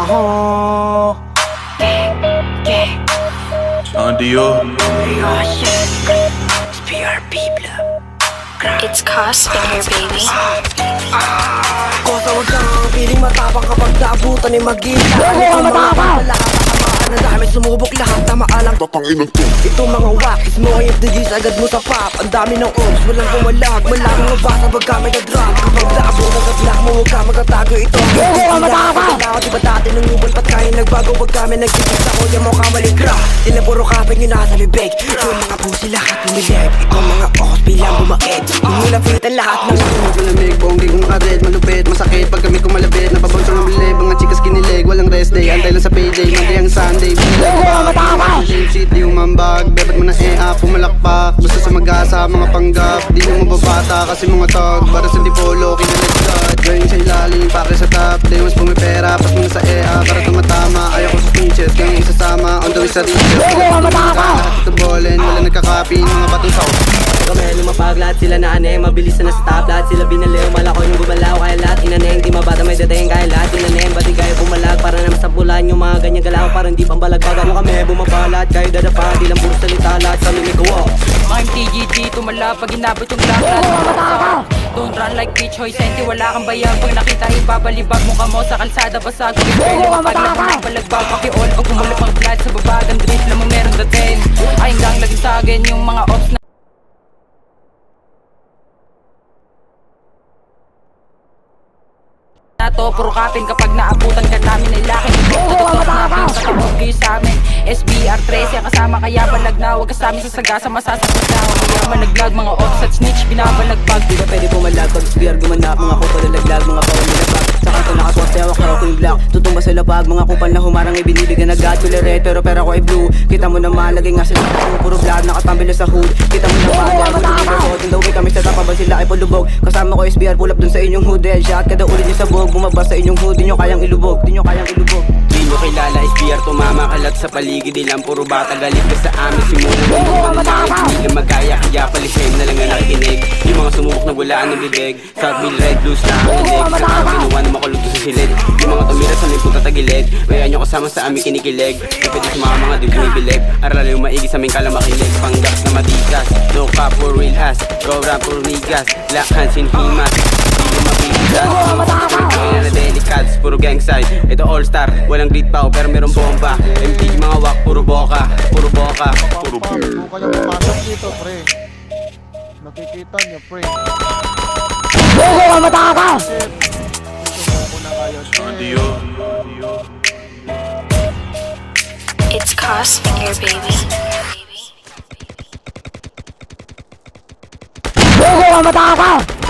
It's Cos Finger, baby. Kosa wag kang piling matapang kapag naabutan ni Magila. Itong mga lahat na dami sumubok lahat na maalang Tatangin to. itong mga wakis mo ay FDGs agad mo sa pop. Ang dami ng oms, walang pumalag. Malamang ang basa pag kami na-drop. Kapag naabutan sa black mo, huwag ka magtatago. Ito ang pinaka. Diba dati nung ubal pat kaya nagbago. Pag kami nagkikis ako yung mga kamalikra. Sila puro kapag yun nasa bibig. Yung mga pusi lahat pumilig. Itong mga okos bilang bumaid. Inilapitan lahat ng Malamig, bonggi kung nakared, malupit, masakit pag kami kumalabit. Napabonsong ang bilib, mga chikas kinilig. Walang rest day, antay lang sa payday. Monday ang Sunday, bilang bag. Same shit, di umambag. Bebat mo na pumalakpak. Basta sa mag-asa, mga panggap. Di mo mababata kasi mga tag. Para sa dipolo, kinalagkat. Gawin sa ilalim, pake sa top. Di mas pumipera, pas mo na sa para tumatama. Ayaw ko sa pinches, kaya isasama. On the way sa riches. Lahat ito bolen, wala nagkakapi. Mga batong sa kami lumapag, lahat sila na aneng. Mabilis na stop, lahat sila binaliw. Malako yung gumalaw, kaya lahat inaneng. Di mabata may dating, kaya lahat inaneng. Bati kayo bumalag, para naman sa bulan. Yung mga ganyan galaw, parang di pambalag. Bago kami bumabalat, kayo dadapa. Di lang puro salita, lahat kami may gawa. Mga TGT, tumala pag inabot yung black. Don't run like bitch, hoy senti, wala kang bayag. Pag nakita ibabalibag mo ka mo sa kalsada, basag. Pag paglabang ng palagbag, pakiol. Pag kumulap ang flat sa babagang drip, lamang meron datin. Ay hanggang lagi sa akin yung mga ops na to, puro kapin kapag naabutan ka namin ay laki. Tutok natin, katapos kayo sa amin. SBR 13, kasama kaya balag na. Huwag ka sa amin sa sagasa, masasakot na. Kaya malaglag, mga ops at snitch, binabalagbag. Di ba pwede pumalag, pag SBR gumanap. Mga kupal nalaglag, mga bawal nilabag. Sa kanto nakaswap, tewak ako yung black. Tutumba sa labag, mga kupal na humarang ibinibigyan agad. Kulere, pero pera ko ay blue. Kita mo naman, lagay nga sila puro vlog, nakatambilo sa hood. Kita mo naman, lagay mo din daw kami sa tapabang sila ay pulubog. Kasama ko SBR, pull up dun sa inyong hood. Shot kada ulit niyo sa bog, bumaba sa inyong hood. Di nyo kayang ilubog, di nyo kayang ilubog. Di nyo kilala, SBR tumama kalat sa paligid. Ilang puro bata galit ka sa amin. Simulan mo mga manahig. Hindi na magaya, kaya palisay na lang ang nakikinig. Yung mga sumubok na gulaan ng bibig. Southville Red Blues na ang ilig. Sa tao kinuha na makulugto sa silid. Yung mga tumira sa may punta tagilid. Maya nyo kasama sa aming kinikilig. Di pwede sa mga di bumibilig. Aral yung maigi sa aming kalamakilig. Panggaps na matigas, no cap for real ass. Go rap for niggas, black hands in himas. Di nyo mapipigas. Kaya na delicats, puro gang side. Ito all star, walang grid pow pero meron bomba. MT mga wak, puro boka, puro boka. Puro po. Kaya pumasok dito, pre. Nakikita niyo, pre. It's Cos Finger, baby. Mataka!